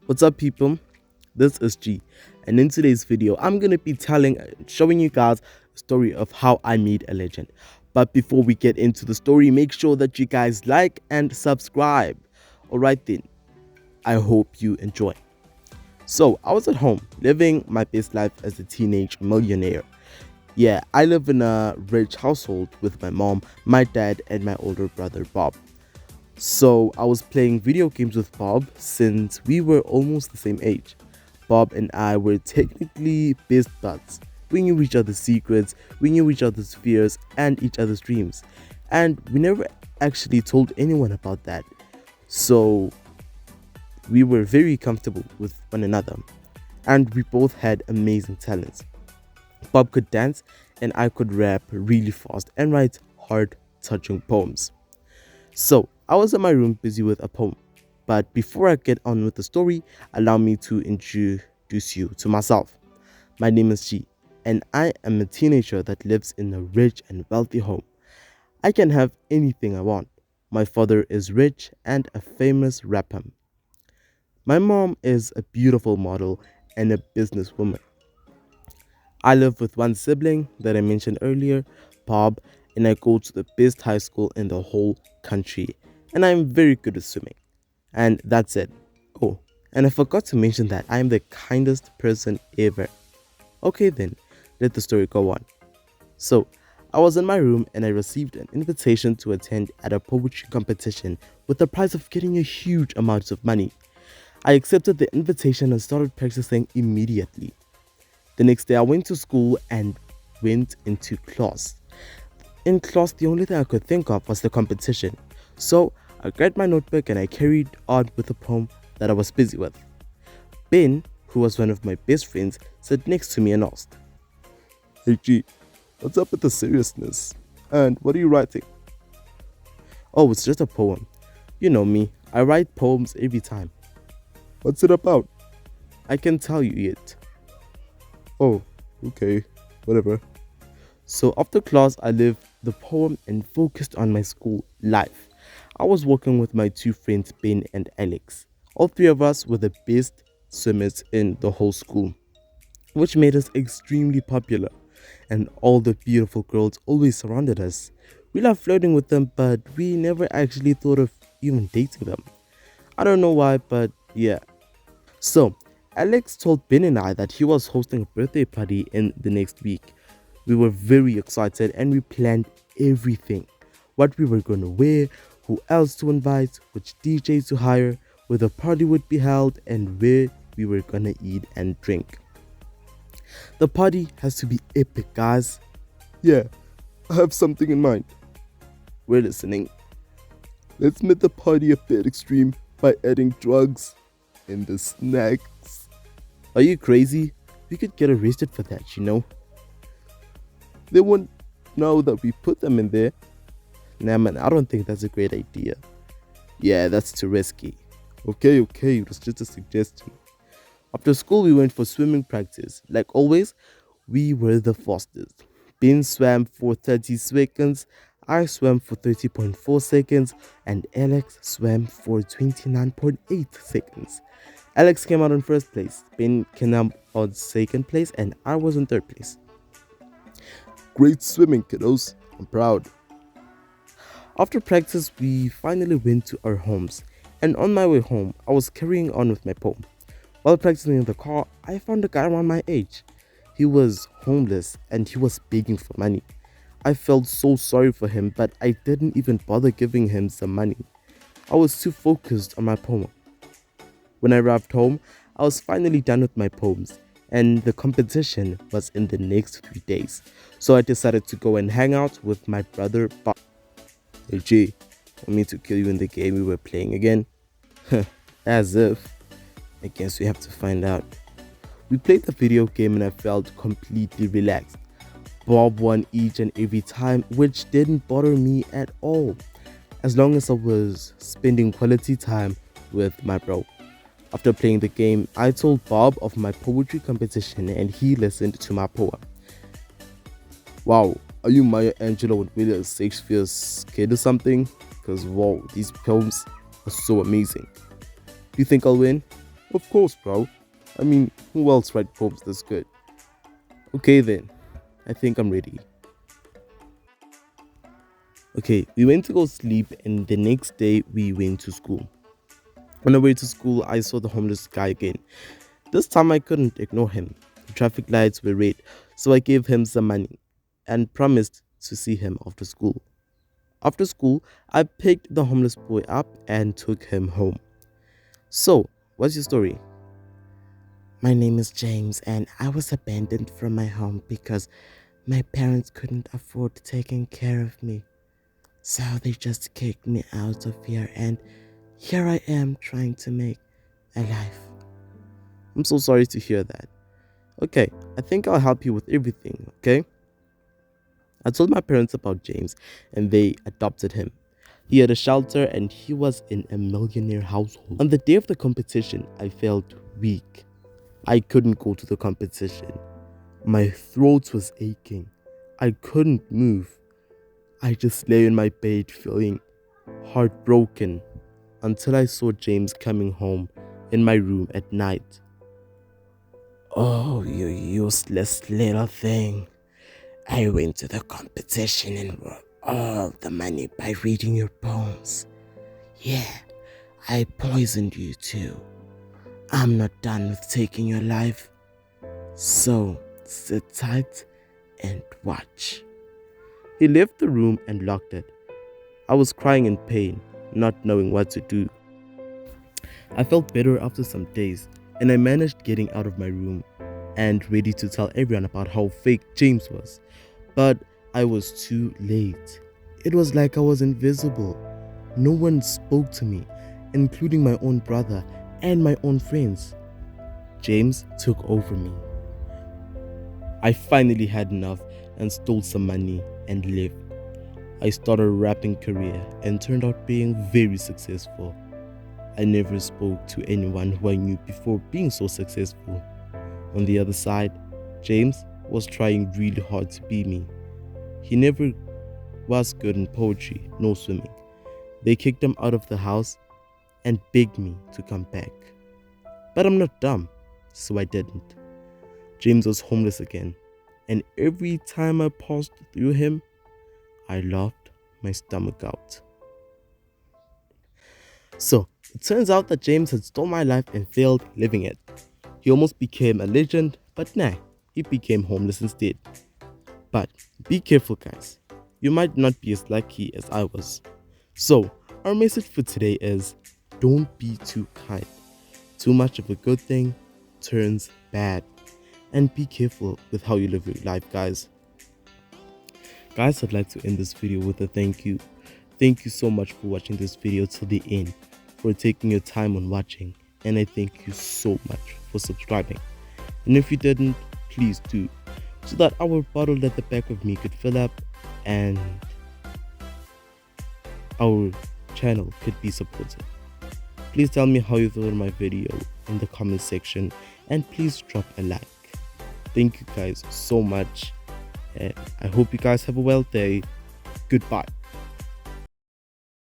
What's up, people? This is G, and in today's video, I'm gonna be showing you guys a story of how I made a legend. But before we get into the story, make sure that you guys like and subscribe. Alright then, I hope you enjoy. So, I was at home, living my best life as a teenage millionaire. Yeah, I live in a rich household with my mom, my dad, and my older brother Bob. So I was playing video games with Bob since we were almost the same age. Bob and I were technically best buds. We knew each other's secrets, we knew each other's fears and each other's dreams. And we never actually told anyone about that. So we were very comfortable with one another. And we both had amazing talents. Bob could dance and I could rap really fast and write heart touching poems. So, I was in my room busy with a poem. But before I get on with the story, allow me to introduce you to myself. My name is G, and I am a teenager that lives in a rich and wealthy home. I can have anything I want. My father is rich and a famous rapper. My mom is a beautiful model and a businesswoman. I live with one sibling that I mentioned earlier, Bob, and I go to the best high school in the whole country. And I'm very good at swimming. And that's it. Oh, and I forgot to mention that I am the kindest person ever. Okay, then, let the story go on. So, I was in my room and I received an invitation to attend at a poetry competition with the prize of getting a huge amount of money. I accepted the invitation and started practicing immediately. The next day, I went to school and went into class. In class, the only thing I could think of was the competition. So, I grabbed my notebook and I carried on with the poem that I was busy with. Ben, who was one of my best friends, sat next to me and asked, "Hey G, what's up with the seriousness? And what are you writing?" "Oh, it's just a poem. You know me, I write poems every time." "What's it about?" "I can tell you yet." "Oh, okay, whatever." So after class, I left the poem and focused on my school life. I was working with my two friends, Ben and Alex. All three of us were the best swimmers in the whole school, which made us extremely popular. And all the beautiful girls always surrounded us. We loved flirting with them, but we never actually thought of even dating them. I don't know why, but yeah. So, Alex told Ben and I that he was hosting a birthday party in the next week. We were very excited and we planned everything: what we were going to wear, who else to invite, which DJs to hire, where the party would be held, and where we were going to eat and drink. The party has to be epic, guys. "Yeah, I have something in mind." "We're listening." "Let's make the party a bit extreme by adding drugs in the snacks." "Are you crazy? We could get arrested for that. "They won't know that we put them in there." "Nah, man, I don't think that's a great idea." "Yeah, that's too risky." Okay, it was just a suggestion." After school, we went for swimming practice. Like always, we were the fastest. Ben swam for 30 seconds, I swam for 30.4 seconds, and Alex swam for 29.8 seconds. Alex came out in first place, Ben came out on second place, and I was in third place. "Great swimming, kiddos. I'm proud." After practice, we finally went to our homes, and on my way home, I was carrying on with my poem. While practicing in the car, I found a guy around my age. He was homeless and he was begging for money. I felt so sorry for him, but I didn't even bother giving him some money. I was too focused on my poem. When I arrived home, I was finally done with my poems, and the competition was in the next 3 days. So I decided to go and hang out with my brother Bob. "Hey G, want me to kill you in the game we were playing again?" As if. I guess we have to find out. We played the video game and I felt completely relaxed. Bob won each and every time, which didn't bother me at all, as long as I was spending quality time with my bro. After playing the game, I told Bob of my poetry competition and he listened to my poem. "Wow, are you Maya Angelou and William Shakespeare's kid or something? Because wow, these poems are so amazing. Do you think I'll win?" Of course, bro. I mean, who else write poems this good? Okay then, I think I'm ready. Okay, we went to go sleep and the next day we went to school. On the way to school, I saw the homeless guy again. This time I couldn't ignore him. The traffic lights were red, so I gave him some money and promised to see him after school. After school, I picked the homeless boy up and took him home. So, what's your story? My name is James, and I was abandoned from my home because my parents couldn't afford taking care of me. So they just kicked me out of here, and here I am trying to make a life. I'm so sorry to hear that. Okay, I think I'll help you with everything, okay? I told my parents about James and they adopted him. He had a shelter and he was in a millionaire household. On the day of the competition, I felt weak. I couldn't go to the competition. My throat was aching. I couldn't move. I just lay in my bed feeling heartbroken until I saw James coming home in my room at night. Oh, you useless little thing. I went to the competition and won all the money by reading your poems. Yeah, I poisoned you too. I'm not done with taking your life. So sit tight and watch. He left the room and locked it. I was crying in pain, not knowing what to do. I felt better after some days and I managed getting out of my room and ready to tell everyone about how fake James was. But I was too late. It was like I was invisible. No one spoke to me, including my own brother and my own friends. James took over me. I finally had enough and stole some money and left. I started a rapping career and turned out being very successful. I never spoke to anyone who I knew before being so successful. On the other side, James was trying really hard to be me. He never was good in poetry, no swimming. They kicked him out of the house and begged me to come back. But I'm not dumb, so I didn't. James was homeless again, and every time I passed through him, I laughed my stomach out. So, it turns out that James had stolen my life and failed living it. He almost became a legend, but nah, he became homeless instead. But be careful, guys. You might not be as lucky as I was. So, our message for today is don't be too kind. Too much of a good thing turns bad. And be careful with how you live your life, guys. Guys, I'd like to end this video with a thank you. Thank you so much for watching this video till the end, for taking your time on watching, and I thank you so much for subscribing. And if you didn't, please do, so that our bottle at the back of me could fill up and our channel could be supported. Please tell me how you thought of my video in the comment section, and please drop a like. Thank you guys so much, and I hope you guys have a well day. Goodbye.